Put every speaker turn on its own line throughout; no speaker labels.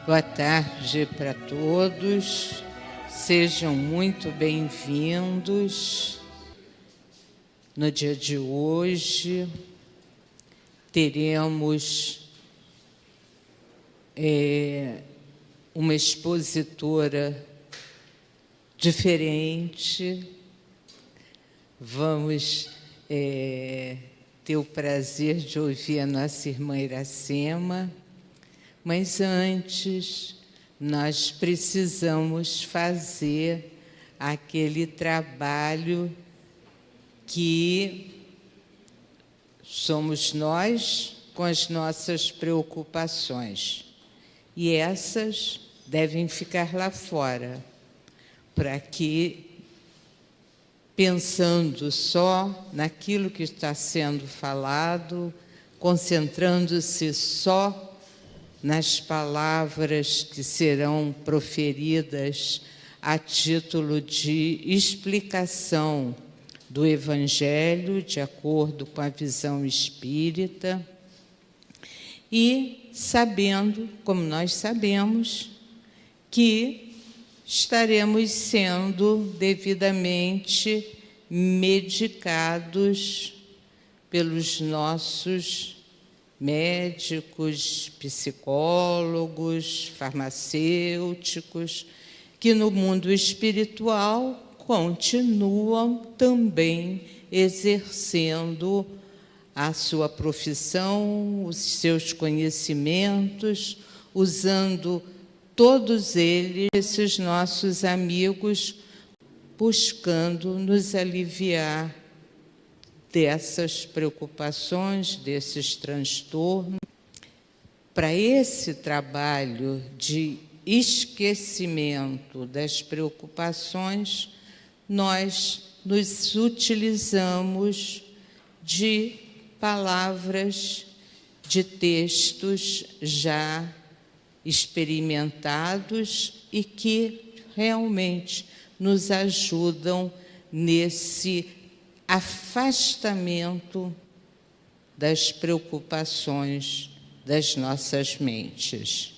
Boa tarde para todos, sejam muito bem-vindos. No dia de hoje, teremos uma expositora diferente. Vamos ter o prazer de ouvir a nossa irmã Iracema. Mas antes, nós precisamos fazer aquele trabalho que somos nós com as nossas preocupações. E essas devem ficar lá fora, para que, pensando só naquilo que está sendo falado, concentrando-se só nas palavras que serão proferidas a título de explicação do Evangelho, de acordo com a visão espírita, e sabendo, como nós sabemos, que estaremos sendo devidamente medicados pelos nossos médicos, psicólogos, farmacêuticos, que no mundo espiritual continuam também exercendo a sua profissão, os seus conhecimentos, usando todos eles, esses nossos amigos, buscando nos aliviar dessas preocupações, desses transtornos. Para esse trabalho de esquecimento das preocupações, nós nos utilizamos de palavras, de textos já experimentados e que realmente nos ajudam nesse afastamento das preocupações das nossas mentes.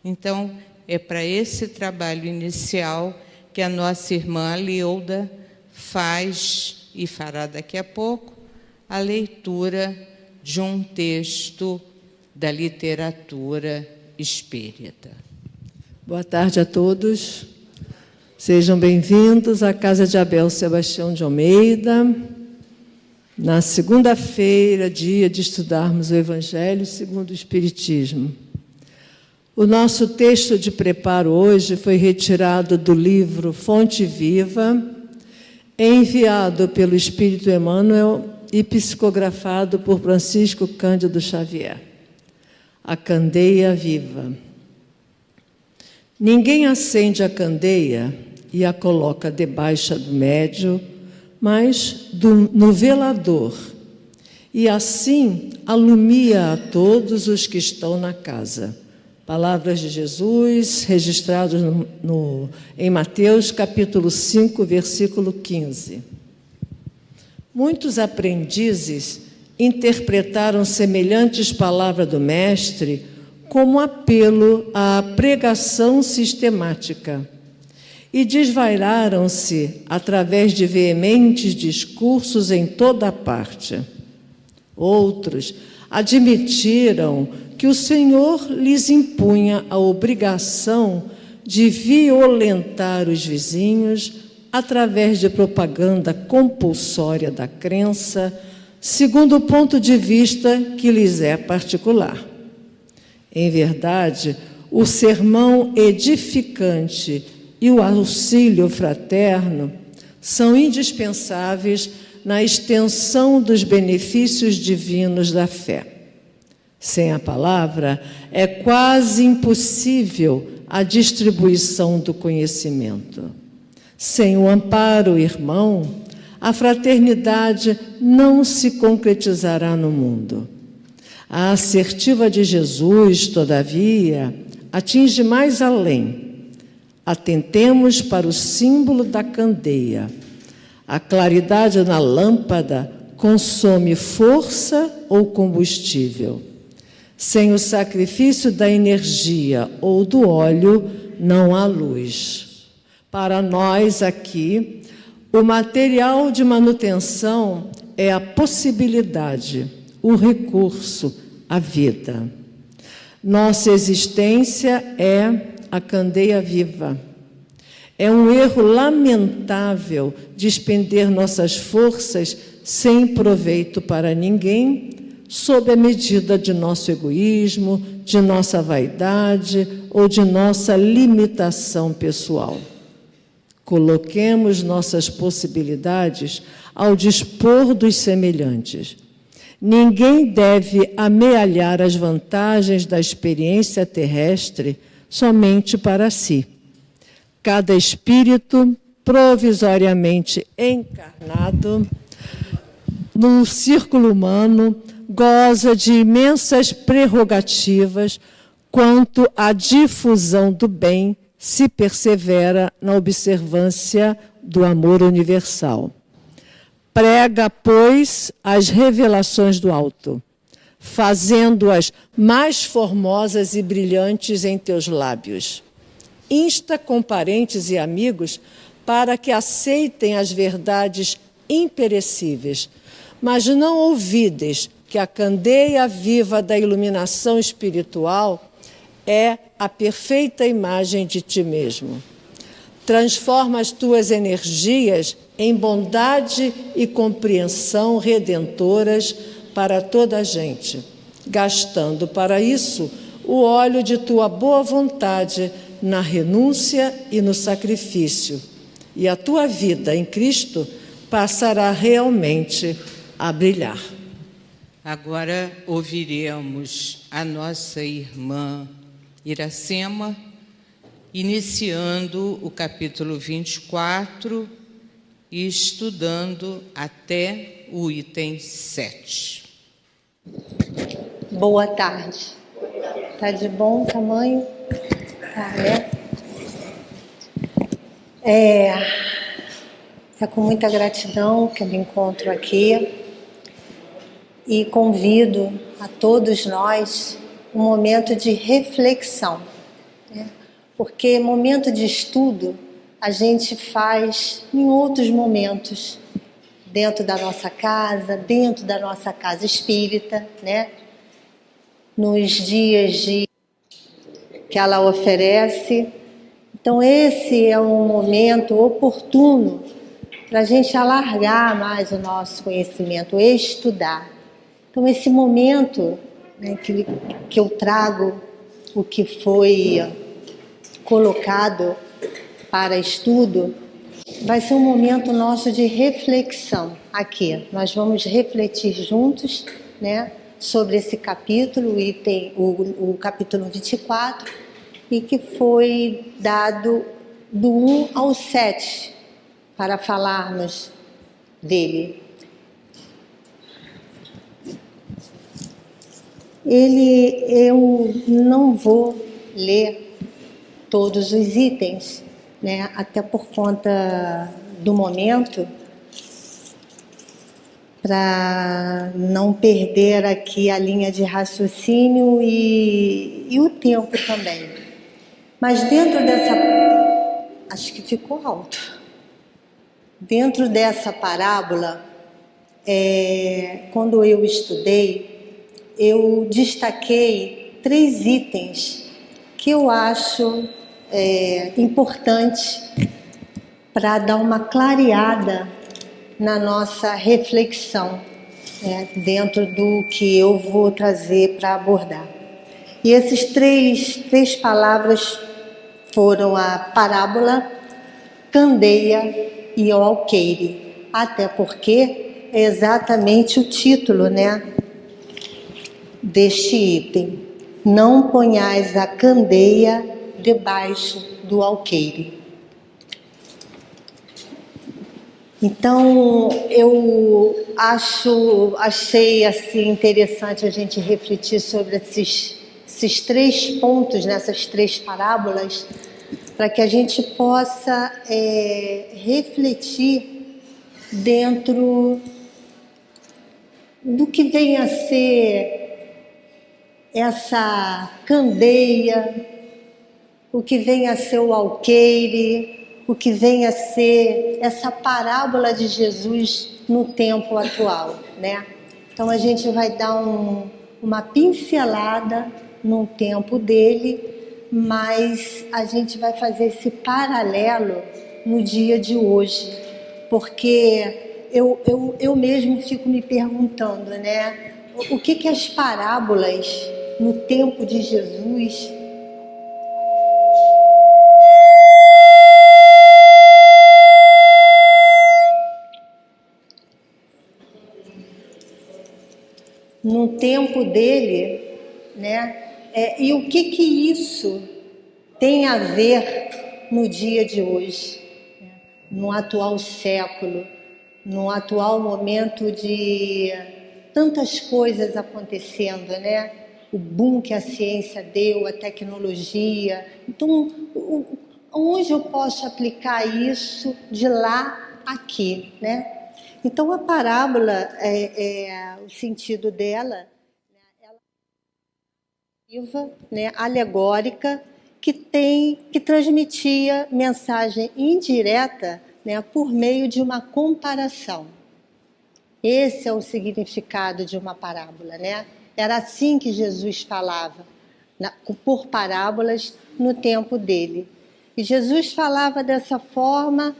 Então, é para esse trabalho inicial que a nossa irmã Leuda faz e fará daqui a pouco a leitura de um texto da literatura espírita.
Boa tarde a todos. Sejam bem-vindos à Casa de Abel Sebastião de Almeida. Na segunda-feira, dia de estudarmos o Evangelho segundo o Espiritismo. O nosso texto de preparo hoje foi retirado do livro Fonte Viva, enviado pelo Espírito Emmanuel e psicografado por Francisco Cândido Xavier. A candeia viva. Ninguém acende a candeia e a coloca debaixo do médio, mas no velador, e assim alumia a todos os que estão na casa. Palavras de Jesus, registradas em Mateus, capítulo 5, versículo 15. Muitos aprendizes interpretaram semelhantes palavras do Mestre como apelo à pregação sistemática e desvairaram-se através de veementes discursos em toda parte. Outros admitiram que o Senhor lhes impunha a obrigação de violentar os vizinhos através de propaganda compulsória da crença, segundo o ponto de vista que lhes é particular. Em verdade, o sermão edificante e o auxílio fraterno são indispensáveis na extensão dos benefícios divinos da fé. Sem a palavra, é quase impossível a distribuição do conhecimento. Sem o amparo irmão, a fraternidade não se concretizará no mundo. A assertiva de Jesus, todavia, atinge mais além. Atentemos para o símbolo da candeia. A claridade na lâmpada consome força ou combustível. Sem o sacrifício da energia ou do óleo, não há luz. Para nós aqui, o material de manutenção é a possibilidade, o recurso, a vida. Nossa existência é a candeia viva. É um erro lamentável despender nossas forças sem proveito para ninguém, sob a medida de nosso egoísmo, de nossa vaidade ou de nossa limitação pessoal. Coloquemos nossas possibilidades ao dispor dos semelhantes. Ninguém deve amealhar as vantagens da experiência terrestre somente para si. Cada espírito provisoriamente encarnado no círculo humano goza de imensas prerrogativas quanto à difusão do bem, se persevera na observância do amor universal. Prega, pois, as revelações do alto, fazendo-as mais formosas e brilhantes em teus lábios. Insta com parentes e amigos para que aceitem as verdades imperecíveis, mas não ouvides que a candeia viva da iluminação espiritual é a perfeita imagem de ti mesmo. Transforma as tuas energias em bondade e compreensão redentoras para toda a gente, gastando para isso o óleo de tua boa vontade na renúncia e no sacrifício, e a tua vida em Cristo passará realmente a brilhar.
Agora ouviremos a nossa irmã Iracema, iniciando o capítulo 24 e estudando até o item 7.
Boa tarde. Tá de bom tamanho? Tá, né? É com muita gratidão que eu me encontro aqui e convido a todos nós um momento de reflexão, né? Porque momento de estudo a gente faz em outros momentos, dentro da nossa casa espírita, né? Nos dias que ela oferece. Então esse é um momento oportuno para a gente alargar mais o nosso conhecimento, estudar. Então esse momento, né, que eu trago o que foi colocado para estudo, vai ser um momento nosso de reflexão aqui. Nós vamos refletir juntos, né, sobre esse capítulo, o capítulo 24, e que foi dado do 1 ao 7, para falarmos dele. Eu não vou ler todos os itens, né, até por conta do momento, para não perder aqui a linha de raciocínio e o tempo também. Mas dentro dessa... Acho que ficou alto. Dentro dessa parábola, quando eu estudei, eu destaquei 3 itens que eu acho importante para dar uma clareada na nossa reflexão, né, dentro do que eu vou trazer para abordar. E esses três palavras foram a parábola, candeia e o alqueire, até porque é exatamente o título, né, deste item. Não ponhais a candeia debaixo do alqueire. Então, eu achei assim interessante a gente refletir sobre esses 3 pontos, nessas 3 parábolas, para que a gente possa refletir dentro do que vem a ser essa candeia, o que vem a ser o alqueire, o que vem a ser essa parábola de Jesus no tempo atual, né? Então a gente vai dar uma pincelada no tempo dele, mas a gente vai fazer esse paralelo no dia de hoje, porque eu mesmo fico me perguntando, né? O que as parábolas no tempo de Jesus no tempo dele, né? E o que isso tem a ver no dia de hoje, no atual século, no atual momento de tantas coisas acontecendo, né? O boom que a ciência deu, a tecnologia. Então, onde eu posso aplicar isso de lá aqui, né? Então, a parábola, o sentido dela, né, alegórica, que transmitia mensagem indireta, né, por meio de uma comparação. Esse é o significado de uma parábola, né? Era assim que Jesus falava, por parábolas no tempo dele. E Jesus falava dessa forma,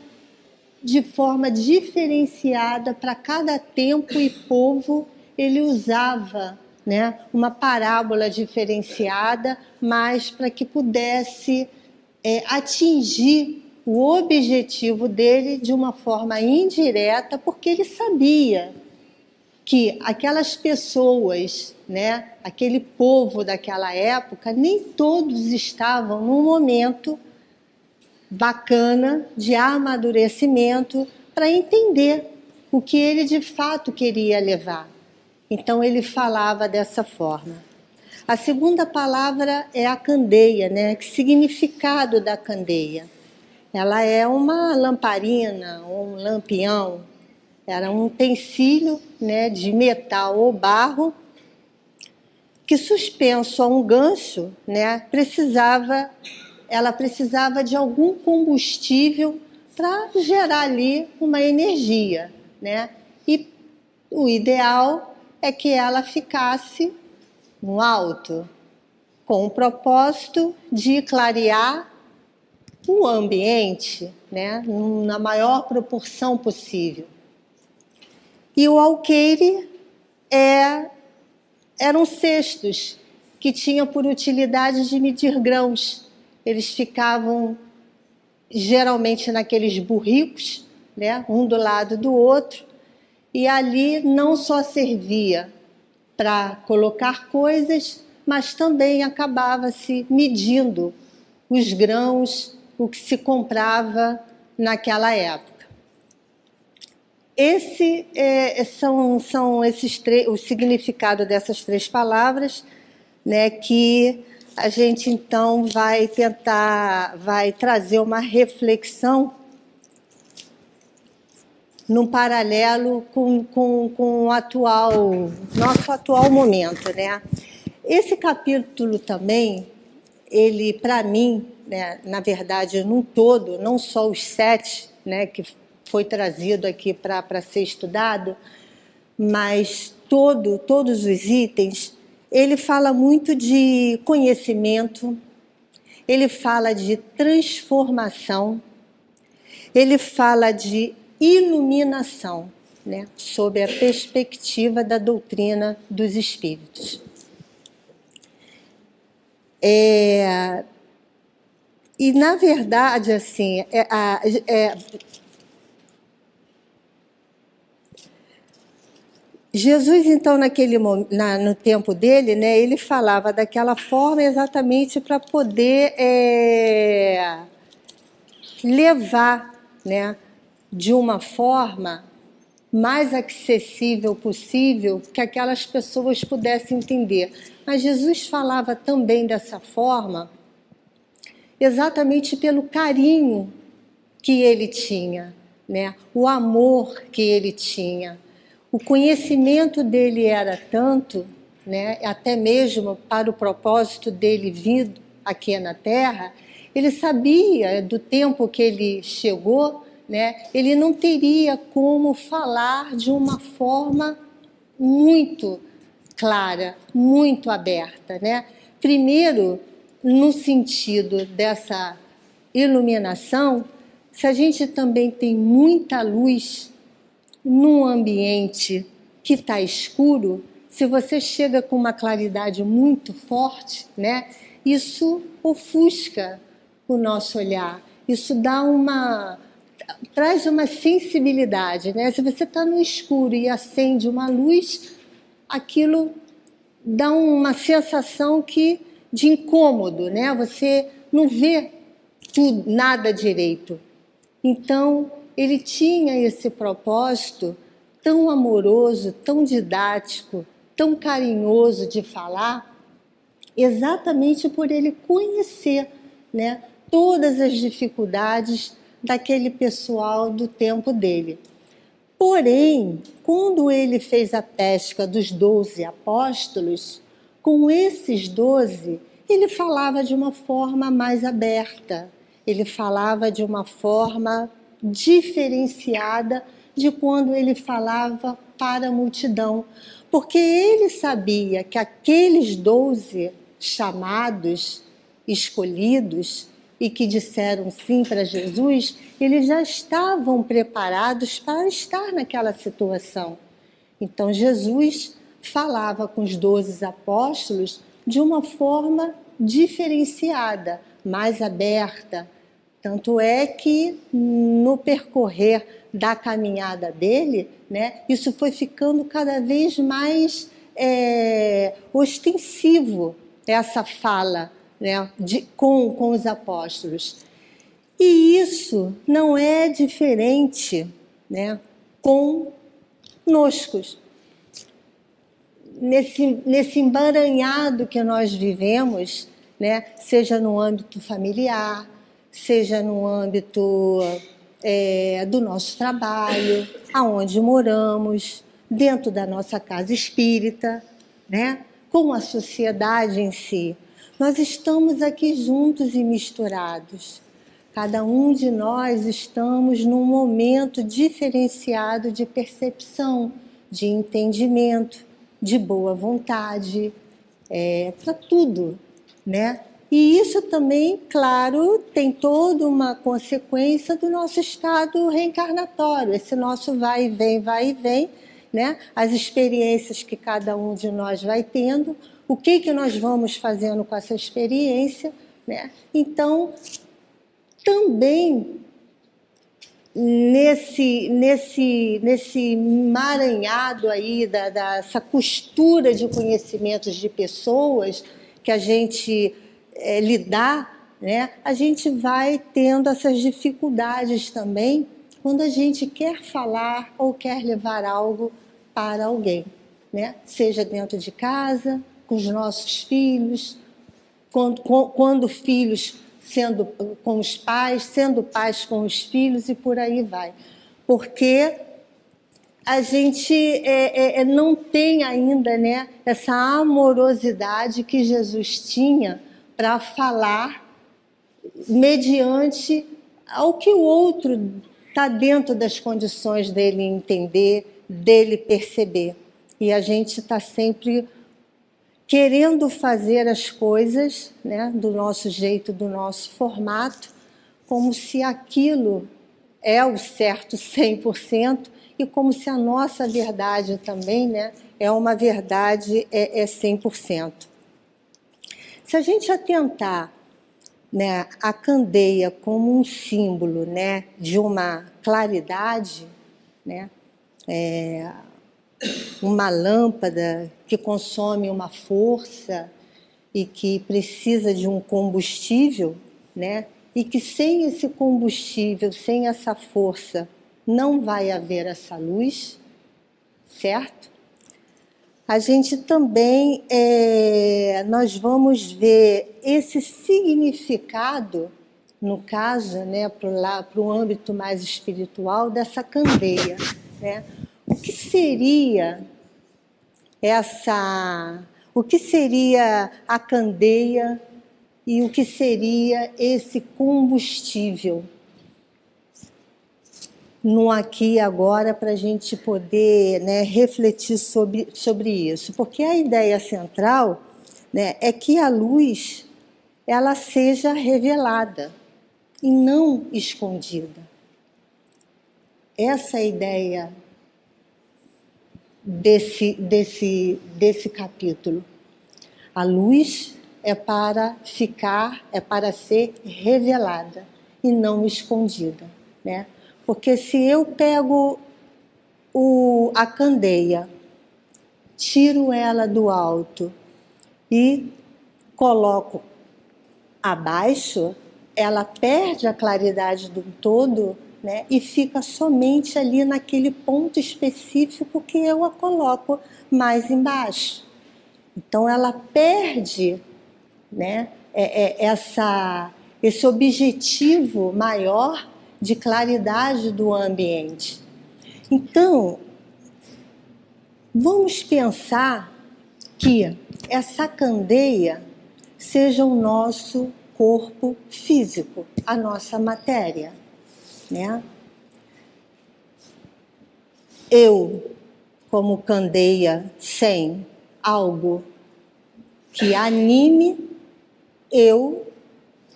de forma diferenciada para cada tempo e povo. Ele usava, né, uma parábola diferenciada, mas para que pudesse atingir o objetivo dele de uma forma indireta, porque ele sabia que aquelas pessoas, né, aquele povo daquela época, nem todos estavam num momento bacana de amadurecimento para entender o que ele de fato queria levar. Então ele falava dessa forma. A segunda palavra é a candeia, né? Que significado da candeia? Ela é uma lamparina, um lampião. Era um utensílio, né, de metal ou barro que, suspenso a um gancho, né, ela precisava de algum combustível para gerar ali uma energia, né? E o ideal é que ela ficasse no alto, com o propósito de clarear o ambiente, né, na maior proporção possível. E o alqueire eram cestos que tinham por utilidade de medir grãos. Eles ficavam geralmente naqueles burricos, né, um do lado do outro, e ali não só servia para colocar coisas, mas também acabava-se medindo os grãos, o que se comprava naquela época. São esses o significado dessas três palavras, né, que a gente então vai trazer uma reflexão num paralelo com o nosso atual momento, né? Esse capítulo também, ele, para mim, né, na verdade, num todo, não só os 7, né, que foi trazido aqui para ser estudado, mas todos os itens, ele fala muito de conhecimento, ele fala de transformação, ele fala de iluminação, né, sob a perspectiva da doutrina dos espíritos. E, na verdade, assim, Jesus, então, no tempo dele, né, ele falava daquela forma exatamente para poder levar, né, de uma forma mais acessível possível, que aquelas pessoas pudessem entender. Mas Jesus falava também dessa forma exatamente pelo carinho que ele tinha, né, o amor que ele tinha. O conhecimento dele era tanto né, até mesmo para o propósito dele vindo aqui na Terra, ele sabia do tempo que ele chegou, né, ele não teria como falar de uma forma muito clara, muito aberta, né? Primeiro, no sentido dessa iluminação, se a gente também tem muita luz num ambiente que está escuro, se você chega com uma claridade muito forte, né, isso ofusca o nosso olhar, isso traz uma sensibilidade, né? Se você está no escuro e acende uma luz, aquilo dá uma sensação de incômodo, né? Você não vê nada direito. Então, ele tinha esse propósito tão amoroso, tão didático, tão carinhoso de falar, exatamente por ele conhecer, né, todas as dificuldades daquele pessoal do tempo dele. Porém, quando ele fez a pesca dos 12 apóstolos, com esses 12, ele falava de uma forma mais aberta, ele falava de uma forma diferenciada de quando ele falava para a multidão, porque ele sabia que aqueles 12 chamados, escolhidos, e que disseram sim para Jesus, eles já estavam preparados para estar naquela situação. Então Jesus falava com os 12 apóstolos de uma forma diferenciada, mais aberta. Tanto é que no percorrer da caminhada dele, né, isso foi ficando cada vez mais ostensivo, essa fala, né, com os apóstolos. E isso não é diferente, né, conosco. Nesse emaranhado que nós vivemos, né, seja no âmbito familiar, seja no âmbito do nosso trabalho, aonde moramos, dentro da nossa casa espírita, né, com a sociedade em si. Nós estamos aqui juntos e misturados. Cada um de nós estamos num momento diferenciado de percepção, de entendimento, de boa vontade, para tudo, né? E isso também, claro, tem toda uma consequência do nosso estado reencarnatório, esse nosso vai e vem, né? As experiências que cada um de nós vai tendo, o que nós vamos fazendo com essa experiência, né? Então, também nesse emaranhado aí dessa costura de conhecimentos de pessoas que a gente lidar, né? A gente vai tendo essas dificuldades também quando a gente quer falar ou quer levar algo para alguém, né? Seja dentro de casa, com os nossos filhos, quando filhos sendo com os pais, sendo pais com os filhos e por aí vai. Porque a gente não tem ainda, né, essa amorosidade que Jesus tinha para falar mediante ao que o outro está dentro das condições dele entender, dele perceber. E a gente está sempre querendo fazer as coisas, né, do nosso jeito, do nosso formato, como se aquilo é o certo 100% e como se a nossa verdade também, né, é uma verdade 100%. Se a gente atentar, né, a candeia como um símbolo, né, de uma claridade, né, uma lâmpada que consome uma força e que precisa de um combustível, né, e que sem esse combustível, sem essa força, não vai haver essa luz, certo? A gente também, nós vamos ver esse significado, no caso, né, para o âmbito mais espiritual, dessa candeia, né? O que seria O que seria a candeia e o que seria esse combustível? No aqui e agora, para a gente poder, né, refletir sobre isso. Porque a ideia central, né, é que a luz ela seja revelada e não escondida. Essa é a ideia desse capítulo. A luz é para ficar, é para ser revelada e não escondida, né? Porque se eu pego a candeia, tiro ela do alto e coloco abaixo, ela perde a claridade do todo, né? E fica somente ali naquele ponto específico que eu a coloco mais embaixo. Então ela perde, né, esse objetivo maior de claridade do ambiente. Então, vamos pensar que essa candeia seja o nosso corpo físico, a nossa matéria, né? Eu, como candeia sem algo que anime,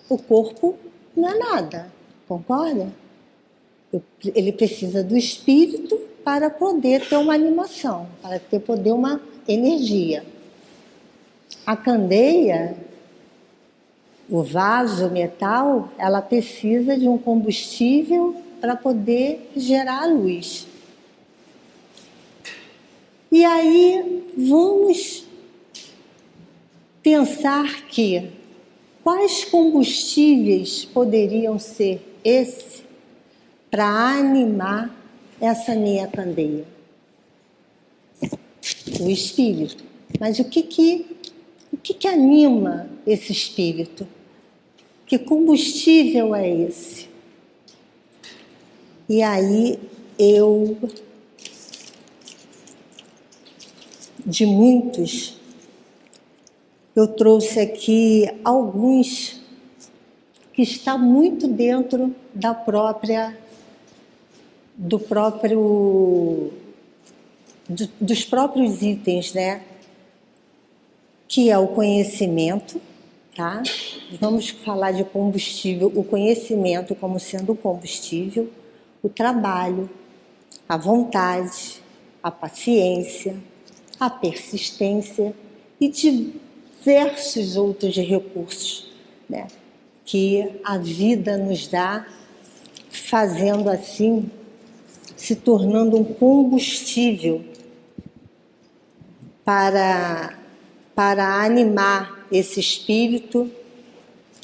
o corpo não é nada, concorda? Ele precisa do espírito para poder ter uma animação, para poder uma energia. A candeia, o vaso, o metal, ela precisa de um combustível para poder gerar a luz. E aí vamos pensar que quais combustíveis poderiam ser esses para animar essa minha candeia? O espírito. Mas o que anima esse espírito? Que combustível é esse? E aí de muitos, eu trouxe aqui alguns que estão muito dentro dos próprios itens, né? Que é o conhecimento, tá? Vamos falar de combustível, o conhecimento como sendo o combustível, o trabalho, a vontade, a paciência, a persistência e diversos outros recursos, né, que a vida nos dá, fazendo assim, se tornando um combustível para animar esse espírito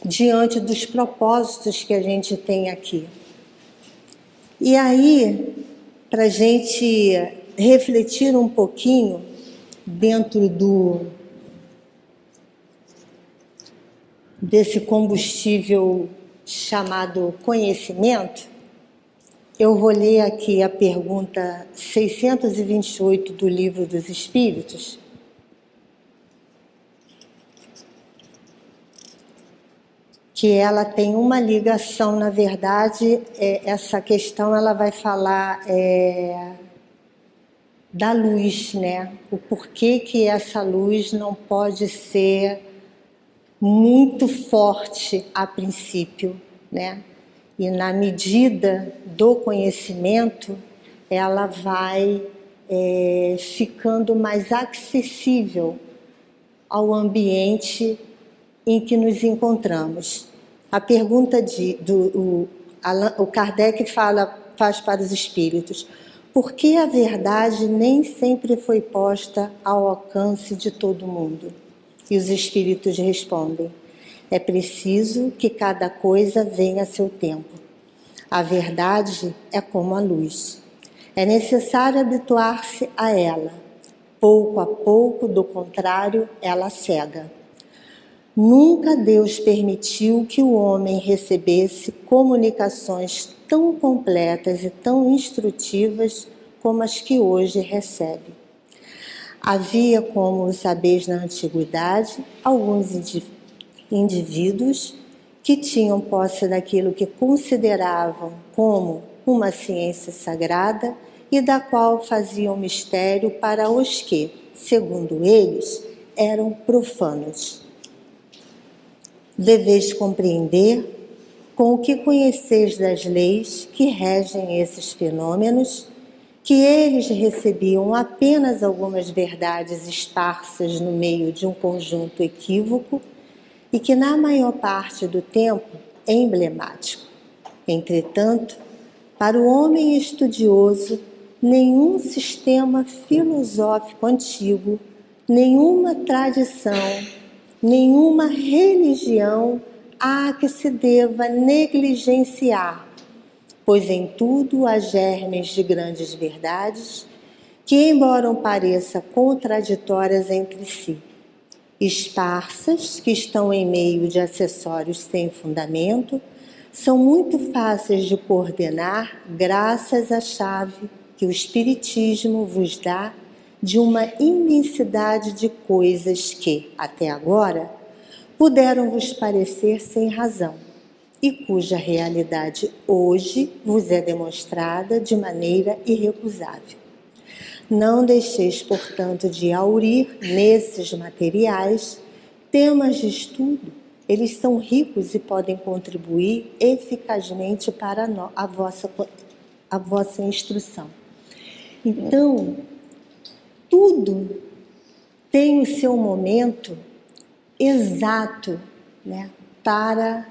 diante dos propósitos que a gente tem aqui. E aí, para a gente refletir um pouquinho dentro desse combustível chamado conhecimento, eu vou ler aqui a pergunta 628 do Livro dos Espíritos, que ela tem uma ligação, na verdade, essa questão ela vai falar da luz, né? O porquê que essa luz não pode ser muito forte a princípio, né? E na medida do conhecimento, ela vai ficando mais acessível ao ambiente em que nos encontramos. A pergunta o Kardec faz para os espíritos: por que a verdade nem sempre foi posta ao alcance de todo mundo? E os espíritos respondem: é preciso que cada coisa venha a seu tempo. A verdade é como a luz. É necessário habituar-se a ela. Pouco a pouco, do contrário, ela cega. Nunca Deus permitiu que o homem recebesse comunicações tão completas e tão instrutivas como as que hoje recebe. Havia, como sabeis na antiguidade, alguns indivíduos que tinham posse daquilo que consideravam como uma ciência sagrada e da qual faziam mistério para os que, segundo eles, eram profanos. Deveis compreender, com o que conheceis das leis que regem esses fenômenos, que eles recebiam apenas algumas verdades esparsas no meio de um conjunto equívoco e que, na maior parte do tempo, é emblemático. Entretanto, para o homem estudioso, nenhum sistema filosófico antigo, nenhuma tradição, nenhuma religião há que se deva negligenciar, pois em tudo há germes de grandes verdades que, embora pareçam contraditórias entre si, esparsas, que estão em meio de acessórios sem fundamento, são muito fáceis de coordenar graças à chave que o Espiritismo vos dá de uma imensidade de coisas que, até agora, puderam vos parecer sem razão e cuja realidade hoje vos é demonstrada de maneira irrecusável. Não deixeis, portanto, de aurir nesses materiais temas de estudo. Eles são ricos e podem contribuir eficazmente para a vossa instrução. Então, tudo tem o seu momento exato, né, para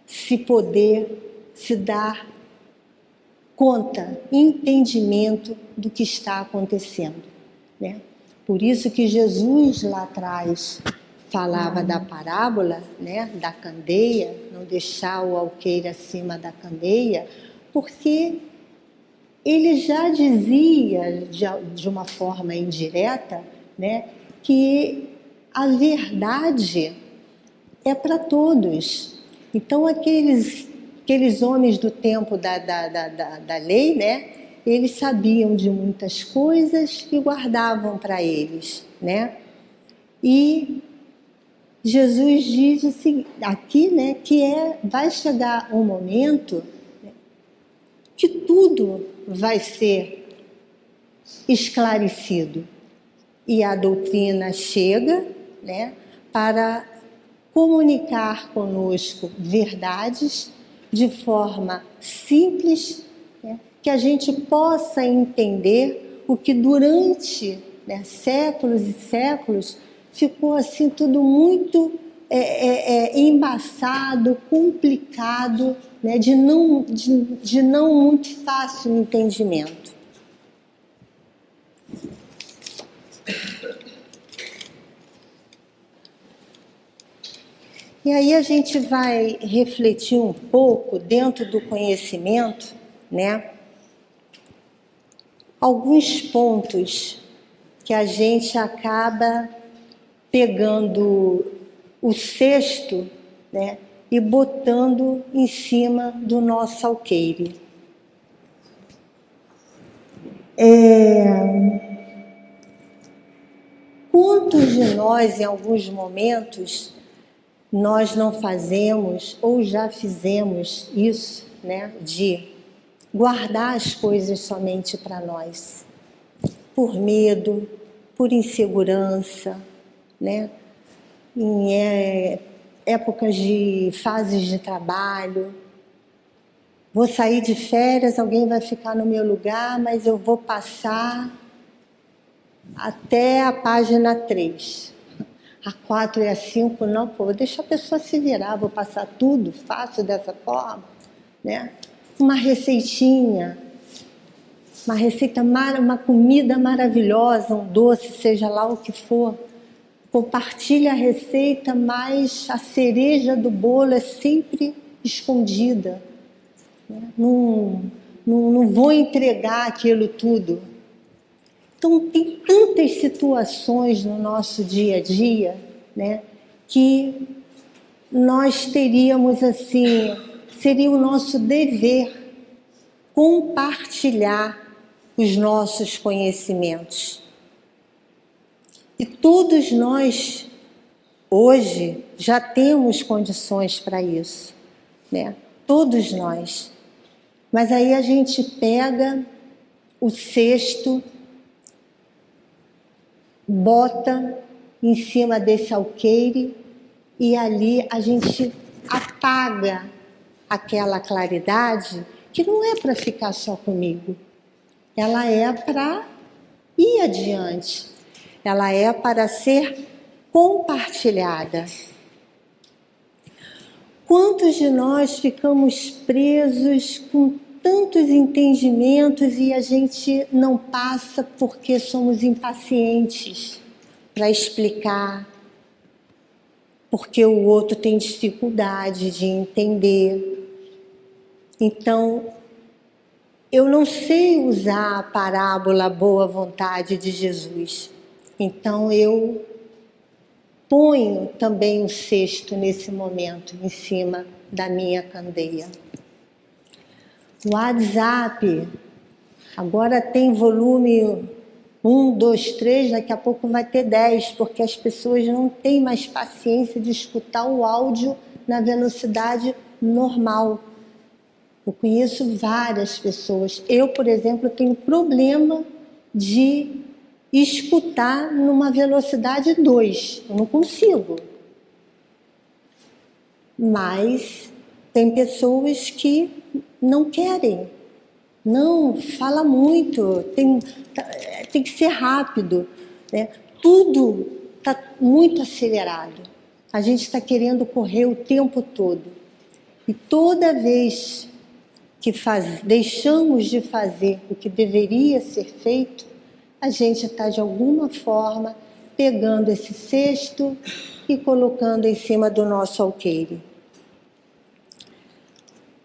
se poder se dar conta, entendimento do que está acontecendo, né? Por isso que Jesus lá atrás falava da parábola, né, da candeia, não deixar o alqueire acima da candeia, porque ele já dizia de uma forma indireta, né, que a verdade é para todos. Então, aqueles homens do tempo da lei, né, eles sabiam de muitas coisas e guardavam para eles, né? E Jesus diz assim, aqui, né, que vai chegar um momento, né, que tudo vai ser esclarecido. E a doutrina chega, né, para comunicar conosco verdades de forma simples, né, que a gente possa entender o que durante, né, séculos e séculos ficou assim tudo muito embaçado, complicado, né, de não muito fácil entendimento. E aí a gente vai refletir um pouco dentro do conhecimento, né? Alguns pontos que a gente acaba pegando o cesto, né, e botando em cima do nosso alqueire. Quantos de nós, em alguns momentos, nós não fazemos ou já fizemos isso, né, de guardar as coisas somente para nós, por medo, por insegurança, né, em épocas de fases de trabalho. Vou sair de férias, alguém vai ficar no meu lugar, mas eu vou passar até a página 3. A 4 e a 5, não, vou deixar a pessoa se virar, vou passar tudo, faço dessa forma, né? Uma receitinha, uma receita, uma comida maravilhosa, um doce, seja lá o que for. Compartilha a receita, mas a cereja do bolo é sempre escondida. Né? Não vou entregar aquilo tudo. Então, tem tantas situações no nosso dia a dia, né, que nós teríamos, assim, seria o nosso dever compartilhar os nossos conhecimentos. E todos nós, hoje, já temos condições para isso, né? Todos nós. Mas aí a gente pega o cesto, bota em cima desse alqueire e ali a gente apaga aquela claridade que não é para ficar só comigo. Ela é para ir adiante. Ela é para ser compartilhada. Quantos de nós ficamos presos com tantos entendimentos e a gente não passa porque somos impacientes para explicar, porque o outro tem dificuldade de entender. Então, eu não sei usar a parábola boa vontade de Jesus. Então, eu ponho também o cesto nesse momento em cima da minha candeia. O WhatsApp agora tem volume 1, 2, 3, daqui a pouco vai ter 10, porque as pessoas não têm mais paciência de escutar o áudio na velocidade normal. Eu conheço várias pessoas. Eu, por exemplo, tenho problema de escutar numa velocidade 2. Eu não consigo. Mas tem pessoas que não querem. Não, fala muito, tem que ser rápido, né? Tudo está muito acelerado. A gente está querendo correr o tempo todo. E toda vez que deixamos de fazer o que deveria ser feito, a gente está, de alguma forma, pegando esse cesto e colocando em cima do nosso alqueire.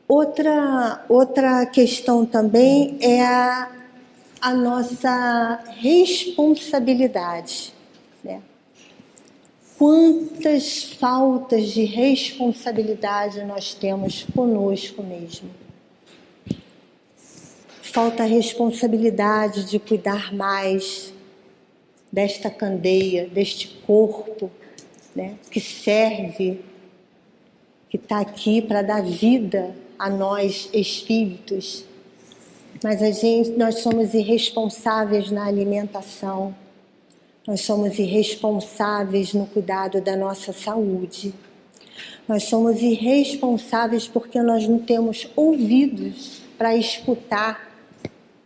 Outra questão também é a nossa responsabilidade, né? Quantas faltas de responsabilidade nós temos conosco mesmo. Falta a responsabilidade de cuidar mais desta candeia, deste corpo, né, que serve, que está aqui para dar vida a nós espíritos. Mas nós somos irresponsáveis na alimentação, nós somos irresponsáveis no cuidado da nossa saúde, nós somos irresponsáveis porque nós não temos ouvidos para escutar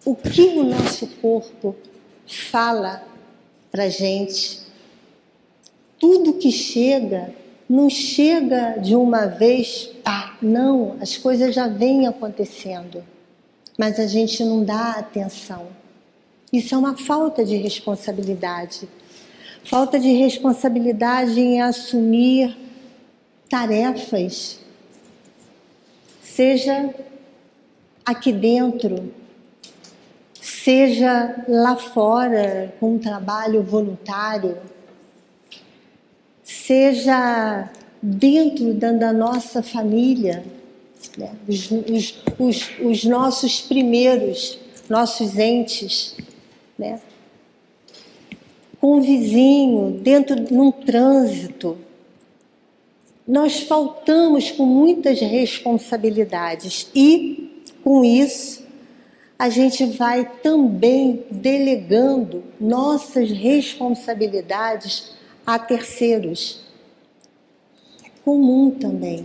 o que o nosso corpo fala para a gente. Tudo que chega, não chega de uma vez, não, as coisas já vêm acontecendo, mas a gente não dá atenção. Isso é uma falta de responsabilidade. Falta de responsabilidade em assumir tarefas, seja aqui dentro, seja lá fora, com um trabalho voluntário, seja dentro da nossa família, né? Os nossos primeiros, nossos entes, né? Com o vizinho, num trânsito. Nós faltamos com muitas responsabilidades e, com isso, a gente vai também delegando nossas responsabilidades a terceiros. É comum também.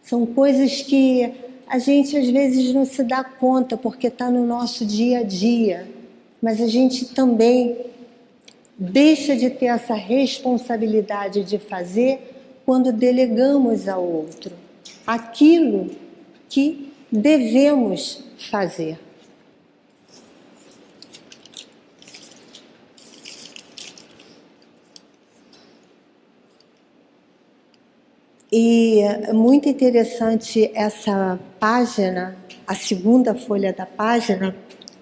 São coisas que a gente às vezes não se dá conta porque está no nosso dia a dia, mas a gente também deixa de ter essa responsabilidade de fazer quando delegamos ao outro aquilo que devemos fazer. E é muito interessante essa página, a segunda folha da página,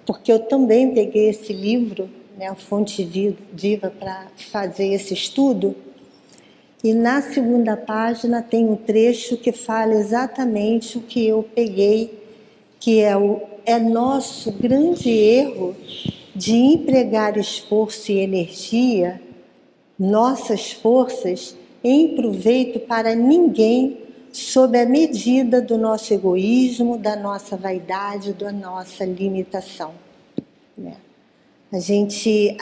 porque eu também peguei esse livro, né, a Fonte Viva, para fazer esse estudo. E na segunda página tem um trecho que fala exatamente o que eu peguei, que é nosso grande erro de empregar esforço e energia, nossas forças, em proveito para ninguém, sob a medida do nosso egoísmo, da nossa vaidade, da nossa limitação. A gente,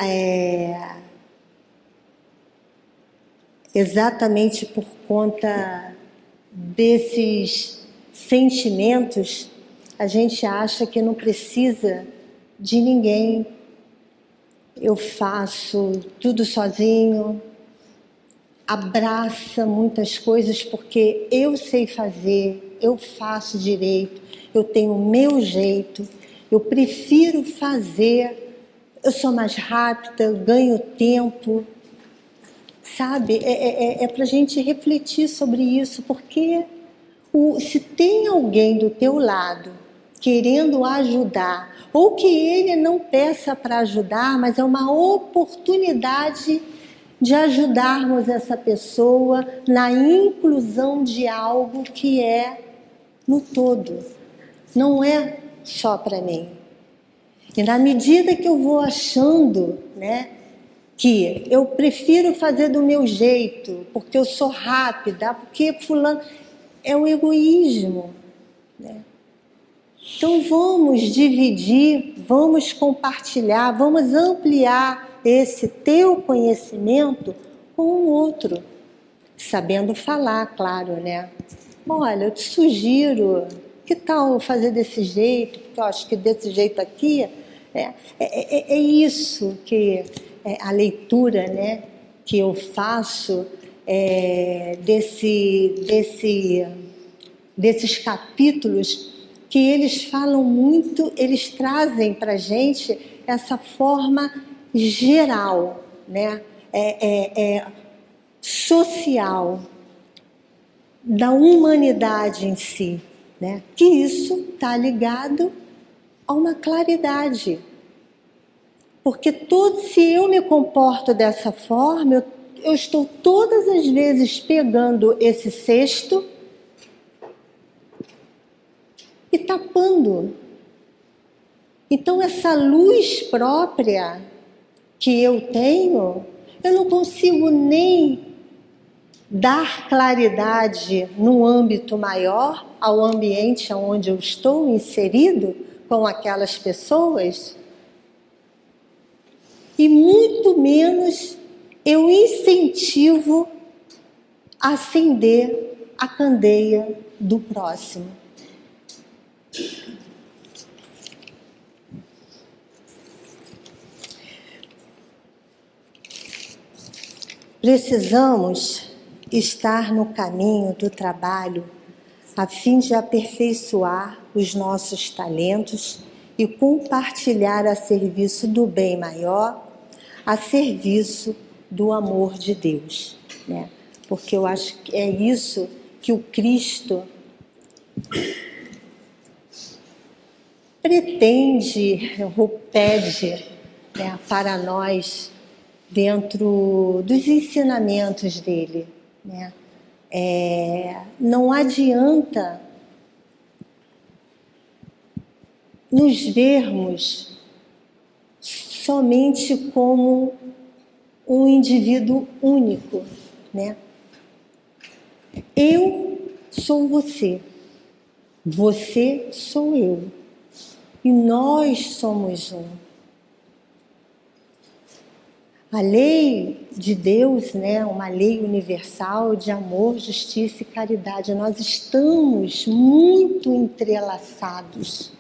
exatamente por conta desses sentimentos, a gente acha que não precisa de ninguém. Eu faço tudo sozinho, abraça muitas coisas porque eu sei fazer, eu faço direito, eu tenho o meu jeito, eu prefiro fazer, eu sou mais rápida, eu ganho tempo, sabe? É para a gente refletir sobre isso, porque se tem alguém do teu lado querendo ajudar, ou que ele não peça para ajudar, mas é uma oportunidade de ajudarmos essa pessoa na inclusão de algo que é no todo, não é só para mim. E na medida que eu vou achando, que eu prefiro fazer do meu jeito, porque eu sou rápida, porque fulano... É o egoísmo. Então vamos dividir, vamos compartilhar, vamos ampliar esse teu conhecimento com o outro. Sabendo falar, claro, Olha, eu te sugiro, que tal fazer desse jeito? Porque eu acho que desse jeito aqui... É isso que a leitura, que eu faço desses capítulos, que eles falam muito, eles trazem para a gente essa forma geral, social, da humanidade em si, que isso está ligado a uma claridade. Porque se eu me comporto dessa forma, eu estou todas as vezes pegando esse cesto e tapando. Então essa luz própria que eu tenho, eu não consigo nem dar claridade no âmbito maior, ao ambiente onde eu estou inserido, com aquelas pessoas, e muito menos eu incentivo a acender a candeia do próximo. Precisamos estar no caminho do trabalho a fim de aperfeiçoar os nossos talentos e compartilhar a serviço do bem maior, a serviço do amor de Deus. Porque eu acho que é isso que o Cristo pretende ou pede para nós dentro dos ensinamentos dele. Não adianta nos vermos somente como um indivíduo único, Eu sou você, você sou eu, e nós somos um. A lei de Deus, uma lei universal de amor, justiça e caridade. Nós estamos muito entrelaçados,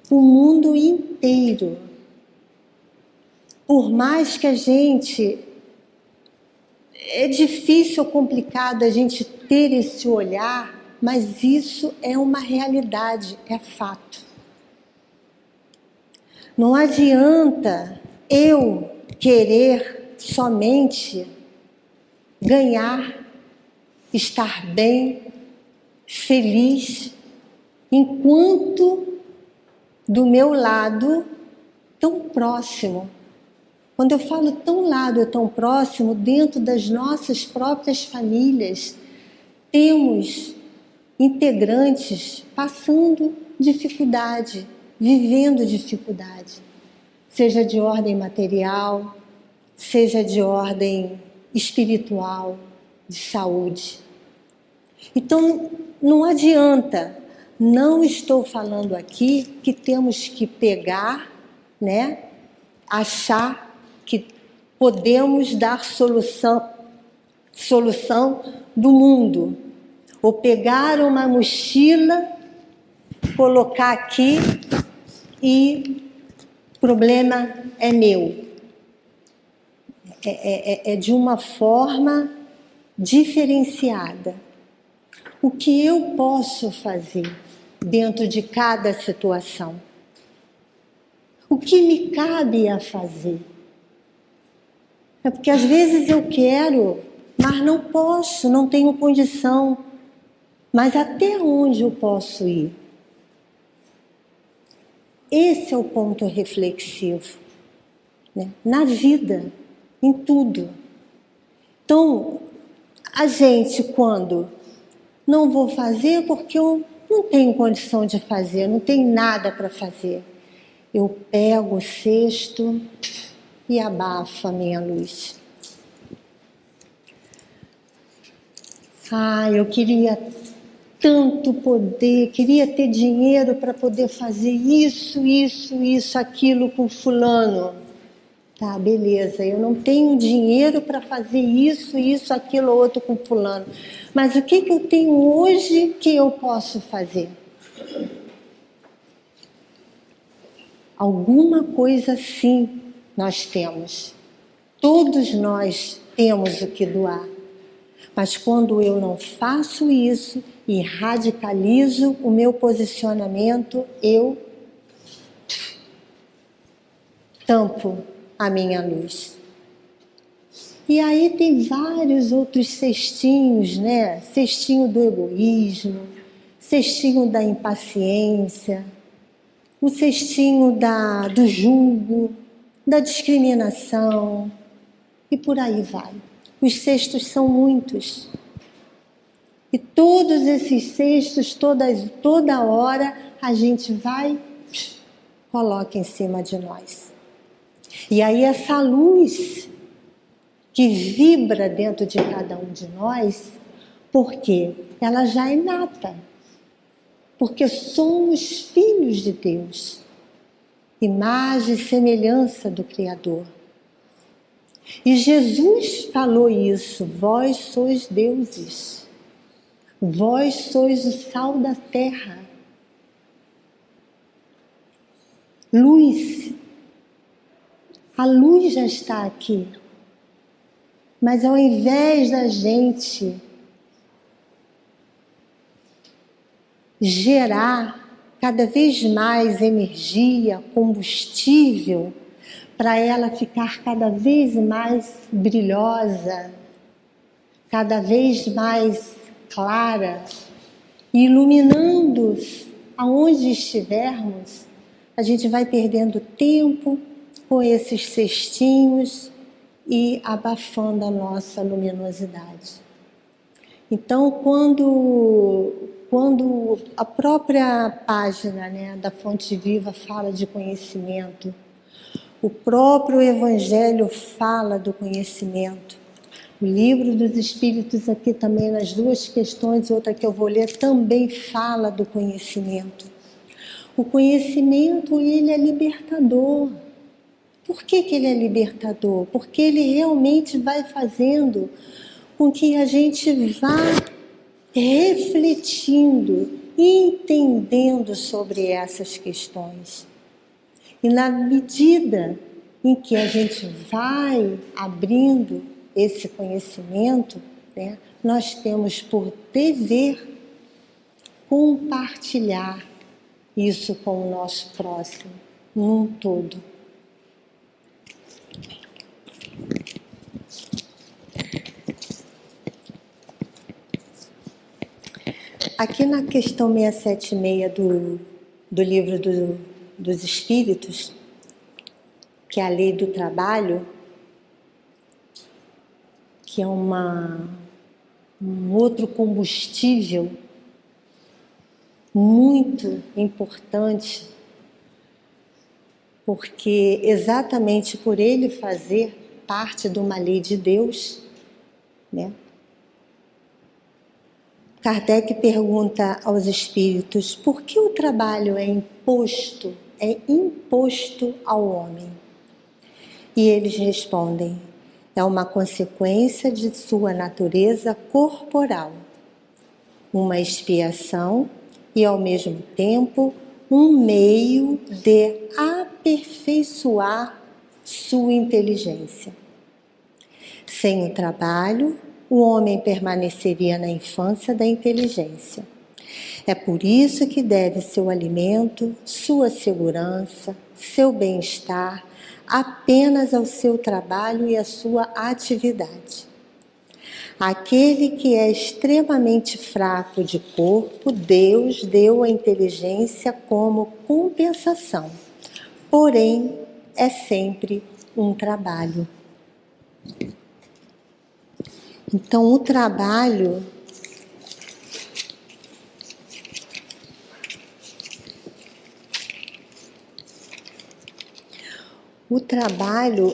o mundo inteiro. Por mais que a gente... É difícil ou complicado a gente ter esse olhar, mas isso é uma realidade, é fato. Não adianta eu querer somente ganhar, estar bem, feliz, enquanto do meu lado tão próximo. Quando eu falo tão lado, tão próximo, dentro das nossas próprias famílias, temos integrantes passando dificuldade, vivendo dificuldade. seja de ordem material, seja de ordem espiritual, de saúde. Então, não adianta, não estou falando aqui que temos que pegar, né, achar que podemos dar solução do mundo, ou pegar uma mochila, colocar aqui e o problema é meu. É de uma forma diferenciada. O que eu posso fazer dentro de cada situação? O que me cabe a fazer? É porque às vezes eu quero, mas não posso, não tenho condição. Mas até onde eu posso ir? Esse é o ponto reflexivo, né? Na vida, em tudo. Então, a gente, quando não vou fazer porque eu não tenho condição de fazer, não tenho nada para fazer, eu pego o cesto e abafo a minha luz. Eu queria tanto poder, queria ter dinheiro para poder fazer isso, aquilo com fulano. Tá, beleza, eu não tenho dinheiro para fazer isso, aquilo, outro com fulano. Mas o que eu tenho hoje que eu posso fazer? Alguma coisa sim nós temos. Todos nós temos o que doar. Mas quando eu não faço isso e radicalizo o meu posicionamento, eu tampo a minha luz. E aí tem vários outros cestinhos, né? Cestinho do egoísmo, cestinho da impaciência, o cestinho do julgo, da discriminação, e por aí vai. Os cestos são muitos. E todos esses cestos, toda hora, a gente vai, coloca em cima de nós. E aí essa luz que vibra dentro de cada um de nós, porque ela já é inata. Porque somos filhos de Deus, imagem e semelhança do Criador. E Jesus falou isso: vós sois deuses, vós sois o sal da terra. Luz, a luz já está aqui, mas ao invés da gente gerar cada vez mais energia, combustível, para ela ficar cada vez mais brilhosa, cada vez mais clara, iluminando aonde estivermos, a gente vai perdendo tempo com esses cestinhos e abafando a nossa luminosidade. Então, quando a própria página, né, da Fonte Viva fala de conhecimento, o próprio Evangelho fala do conhecimento. O Livro dos Espíritos aqui também, nas duas questões, outra que eu vou ler, também fala do conhecimento. O conhecimento, ele é libertador. Por que ele é libertador? Porque ele realmente vai fazendo com que a gente vá refletindo, entendendo sobre essas questões. E na medida em que a gente vai abrindo esse conhecimento, né, nós temos por dever compartilhar isso com o nosso próximo, num todo. Aqui na questão 676 do Livro dos Espíritos, que é a lei do trabalho, que é um outro combustível muito importante, porque exatamente por ele fazer parte de uma lei de Deus, né? Kardec pergunta aos espíritos: por que o trabalho é imposto ao homem? E eles respondem: é uma consequência de sua natureza corporal, uma expiação e, ao mesmo tempo, um meio de aperfeiçoar sua inteligência. Sem o trabalho, o homem permaneceria na infância da inteligência. É por isso que deve seu alimento, sua segurança, seu bem-estar apenas ao seu trabalho e à sua atividade. Aquele que é extremamente fraco de corpo, Deus deu a inteligência como compensação. Porém, é sempre um trabalho. Então, o trabalho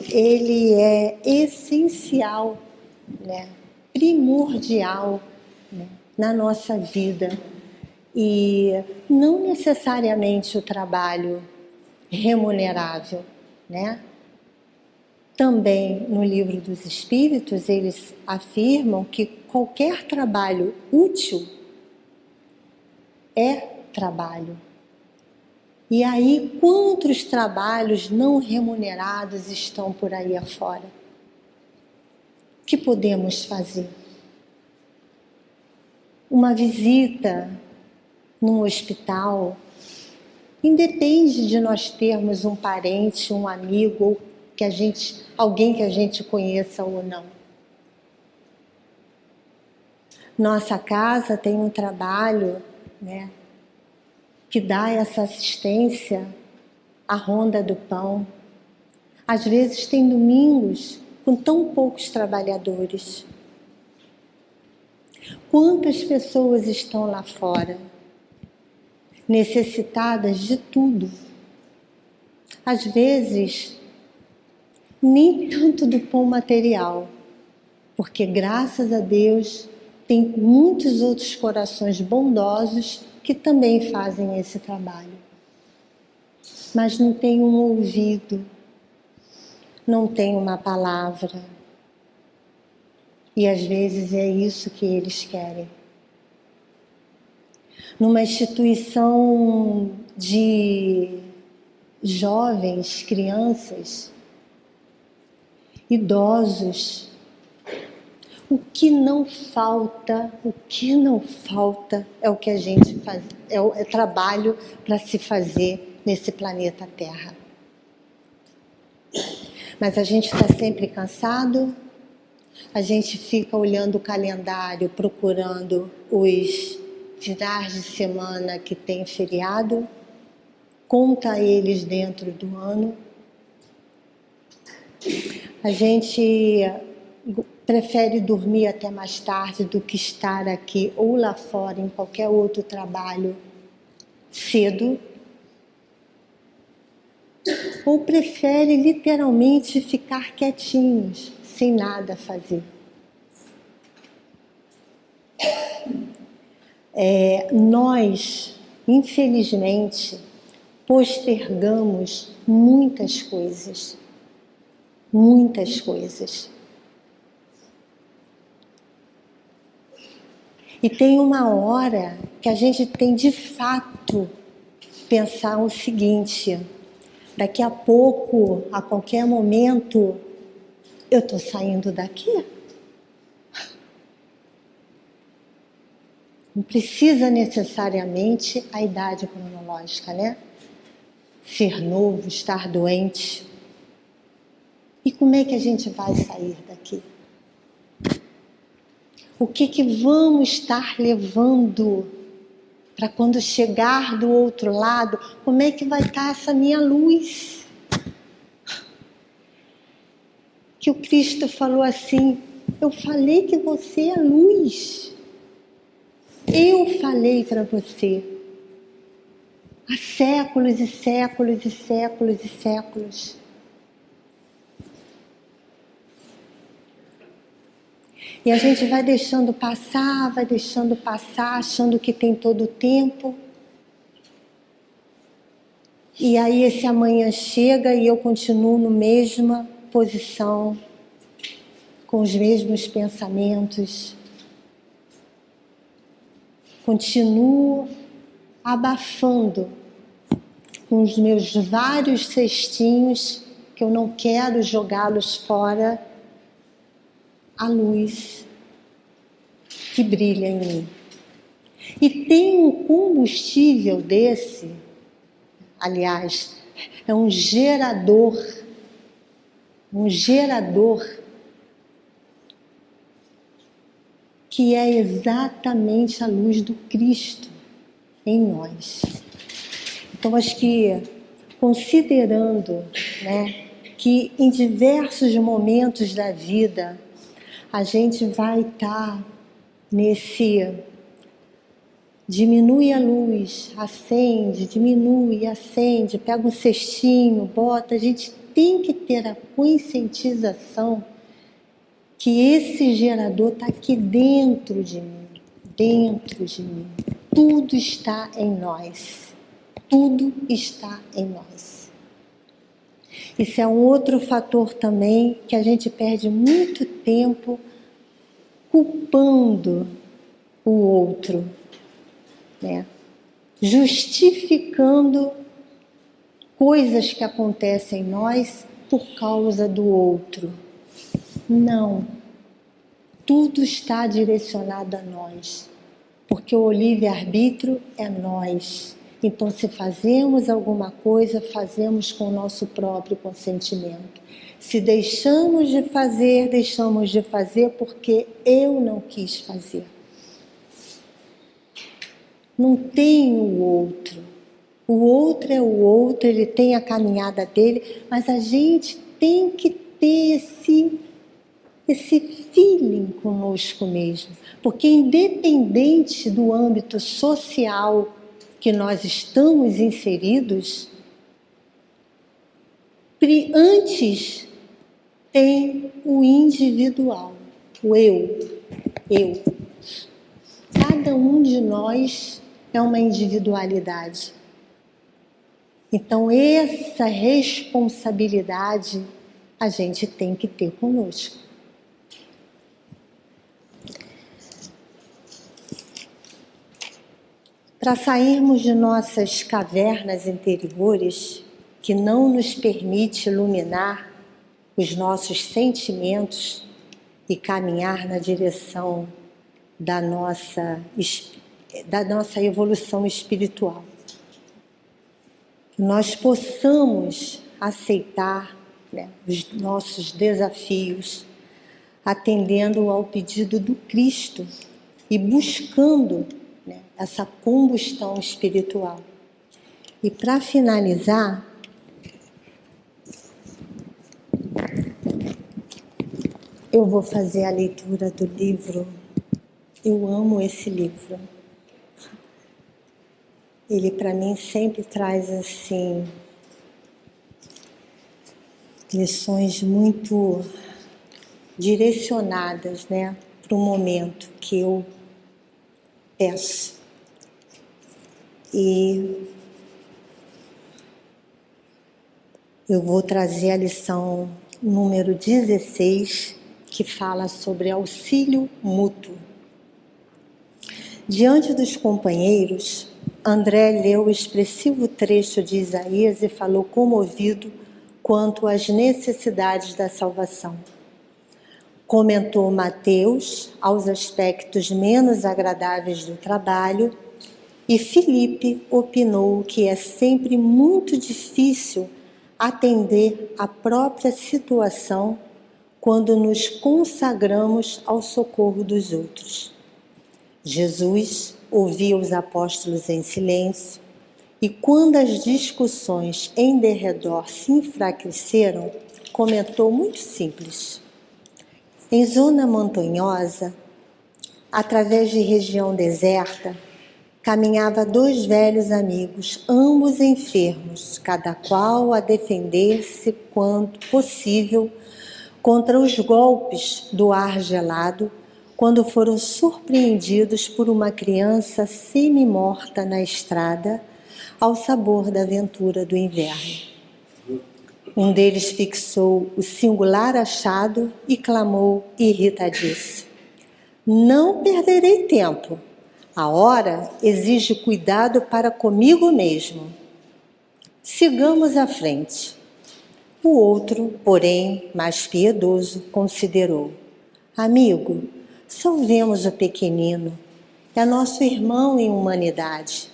ele é essencial, né? Primordial, né? Na nossa vida. E não necessariamente o trabalho remunerável, né? Também no Livro dos Espíritos eles afirmam que qualquer trabalho útil é trabalho. E aí, quantos trabalhos não remunerados estão por aí afora? O que podemos fazer? Uma visita num hospital, independe de nós termos um parente, um amigo, ou alguém que a gente conheça ou não. Nossa casa tem um trabalho, né, que dá essa assistência à Ronda do Pão. Às vezes tem domingos com tão poucos trabalhadores. Quantas pessoas estão lá fora, necessitadas de tudo? Às vezes, nem tanto do pão material, porque graças a Deus tem muitos outros corações bondosos que também fazem esse trabalho. Mas não tem um ouvido, não tem uma palavra. E às vezes é isso que eles querem. Numa instituição de jovens, crianças, idosos, o que não falta é o que a gente faz, é trabalho para se fazer nesse planeta Terra. Mas a gente está sempre cansado, a gente fica olhando o calendário, procurando os finais de semana que tem feriado, conta eles dentro do ano. A gente prefere dormir até mais tarde do que estar aqui ou lá fora em qualquer outro trabalho cedo. Ou prefere literalmente ficar quietinhos, sem nada fazer. Nós, infelizmente, postergamos muitas coisas. Muitas coisas. E tem uma hora que a gente tem de fato pensar o seguinte: daqui a pouco, a qualquer momento, eu estou saindo daqui. Não precisa necessariamente a idade cronológica, né? Ser novo, estar doente. E como é que a gente vai sair daqui? O que vamos estar levando para quando chegar do outro lado? Como é que vai estar essa minha luz? Que o Cristo falou assim: eu falei que você é luz. Eu falei para você. há séculos e séculos e séculos e séculos. E a gente vai deixando passar, achando que tem todo o tempo. E aí esse amanhã chega e eu continuo na mesma posição, com os mesmos pensamentos. Continuo abafando com os meus vários cestinhos, que eu não quero jogá-los fora, a luz que brilha em mim. E tem um combustível desse, aliás, é um gerador que é exatamente a luz do Cristo em nós. Então, acho que, considerando, né, que em diversos momentos da vida a gente vai estar nesse diminui a luz, acende, diminui, acende, pega um cestinho, bota. A gente tem que ter a conscientização que esse gerador está aqui dentro de mim, dentro de mim. Tudo está em nós, tudo está em nós. Isso é um outro fator também que a gente perde muito tempo culpando o outro, né? Justificando coisas que acontecem em nós por causa do outro. Não, tudo está direcionado a nós, porque o livre-arbítrio é nós. Então, se fazemos alguma coisa, fazemos com o nosso próprio consentimento. Se deixamos de fazer porque eu não quis fazer. Não tem o outro. O outro é o outro, ele tem a caminhada dele, mas a gente tem que ter esse feeling conosco mesmo. Porque independente do âmbito social que nós estamos inseridos, antes tem o individual, o eu. Cada um de nós é uma individualidade. Então, essa responsabilidade a gente tem que ter conosco. Para sairmos de nossas cavernas interiores, que não nos permite iluminar os nossos sentimentos e caminhar na direção da nossa evolução espiritual. Que nós possamos aceitar, né, os nossos desafios, atendendo ao pedido do Cristo e buscando, né, essa combustão espiritual. E para finalizar, eu vou fazer a leitura do livro. Eu amo esse livro. Ele, para mim, sempre traz, assim, lições muito direcionadas, né, para o momento que eu peço. E eu vou trazer a lição número 16, que fala sobre auxílio mútuo. Diante dos companheiros, André leu o expressivo trecho de Isaías e falou comovido quanto às necessidades da salvação. Comentou Mateus aos aspectos menos agradáveis do trabalho e Filipe opinou que é sempre muito difícil atender à própria situação quando nos consagramos ao socorro dos outros. Jesus ouvia os apóstolos em silêncio e, quando as discussões em derredor se enfraqueceram, comentou muito simples. Em zona montanhosa, através de região deserta, caminhava 2 velhos amigos, ambos enfermos, cada qual a defender-se quanto possível contra os golpes do ar gelado, quando foram surpreendidos por uma criança semi-morta na estrada, ao sabor da aventura do inverno. Um deles fixou o singular achado e clamou irritadíssimo: "Não perderei tempo. A hora exige cuidado para comigo mesmo. Sigamos à frente." O outro, porém, mais piedoso, considerou: "Amigo, salvemos o pequenino. É nosso irmão em humanidade."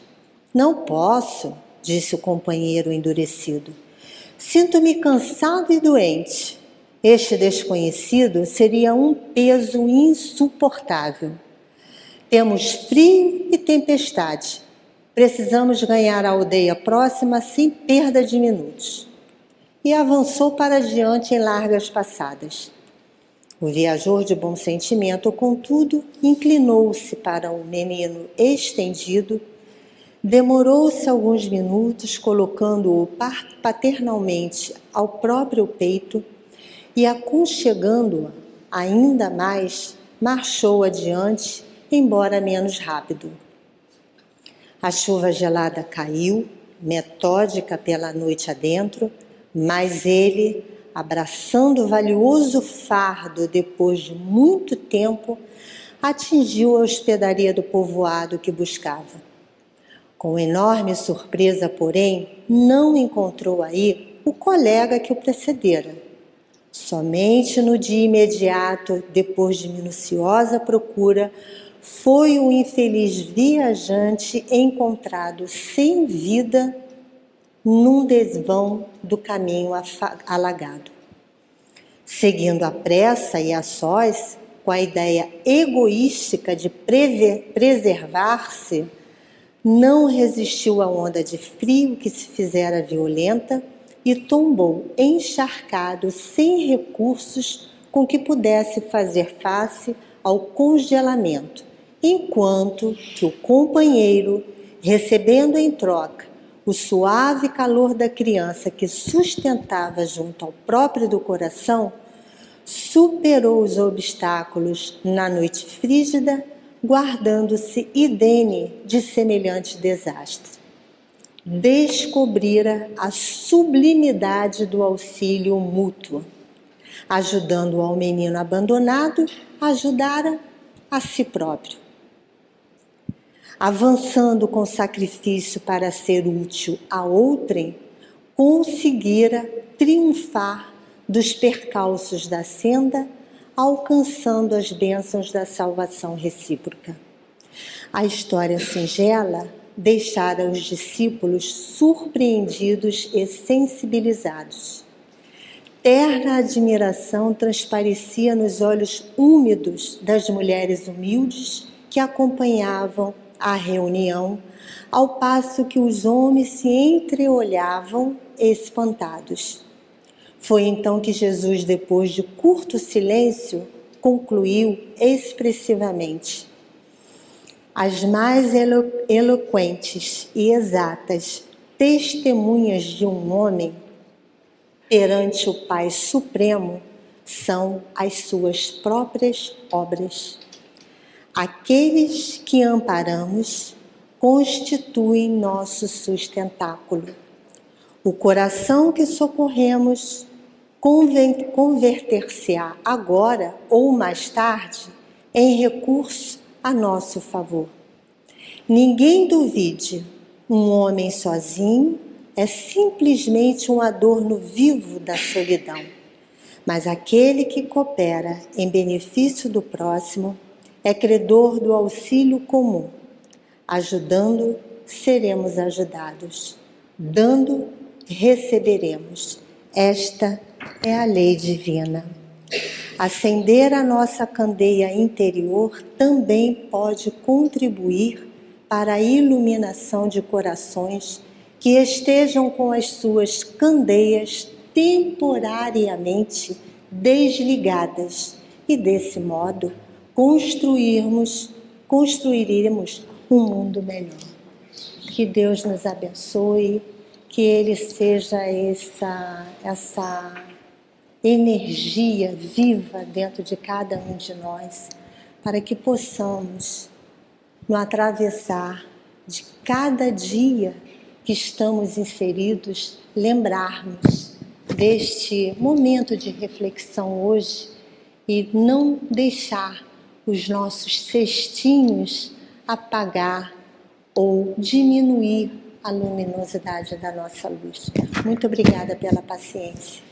"Não posso", disse o companheiro endurecido. "Sinto-me cansado e doente. Este desconhecido seria um peso insuportável. Temos frio e tempestade. Precisamos ganhar a aldeia próxima sem perda de minutos." E avançou para diante em largas passadas. O viajor de bom sentimento, contudo, inclinou-se para o menino estendido, demorou-se alguns minutos, colocando-o paternalmente ao próprio peito e, aconchegando-o ainda mais, marchou adiante, embora menos rápido. A chuva gelada caiu, metódica pela noite adentro, mas ele, abraçando o valioso fardo depois de muito tempo, atingiu a hospedaria do povoado que buscava. Com enorme surpresa, porém, não encontrou aí o colega que o precedera. Somente no dia imediato, depois de minuciosa procura, foi o infeliz viajante encontrado sem vida num desvão do caminho alagado. Seguindo à pressa e a sós, com a ideia egoística de preservar-se, não resistiu à onda de frio que se fizera violenta e tombou encharcado, sem recursos com que pudesse fazer face ao congelamento, enquanto que o companheiro, recebendo em troca o suave calor da criança que sustentava junto ao próprio do coração, superou os obstáculos na noite frígida, guardando-se idene de semelhante desastre. Descobrira a sublimidade do auxílio mútuo. Ajudando ao menino abandonado, ajudara a si próprio. Avançando com sacrifício para ser útil a outrem, conseguira triunfar dos percalços da senda, alcançando as bênçãos da salvação recíproca. A história singela deixara os discípulos surpreendidos e sensibilizados. Terna admiração transparecia nos olhos úmidos das mulheres humildes que acompanhavam a reunião, ao passo que os homens se entreolhavam espantados. Foi então que Jesus, depois de curto silêncio, concluiu expressivamente: "As mais eloquentes e exatas testemunhas de um homem perante o Pai Supremo são as suas próprias obras. Aqueles que amparamos constituem nosso sustentáculo. O coração que socorremos converter-se-á agora ou mais tarde em recurso a nosso favor. Ninguém duvide, um homem sozinho é simplesmente um adorno vivo da solidão, mas aquele que coopera em benefício do próximo é credor do auxílio comum. Ajudando, seremos ajudados. Dando, receberemos. Esta é a lei divina. Acender a nossa candeia interior também pode contribuir para a iluminação de corações que estejam com as suas candeias temporariamente desligadas e, desse modo, construiremos um mundo melhor. Que Deus nos abençoe, que Ele seja essa energia viva dentro de cada um de nós, para que possamos, no atravessar de cada dia que estamos inseridos, lembrarmos deste momento de reflexão hoje e não deixar os nossos cestinhos apagar ou diminuir a luminosidade da nossa luz. Muito obrigada pela paciência.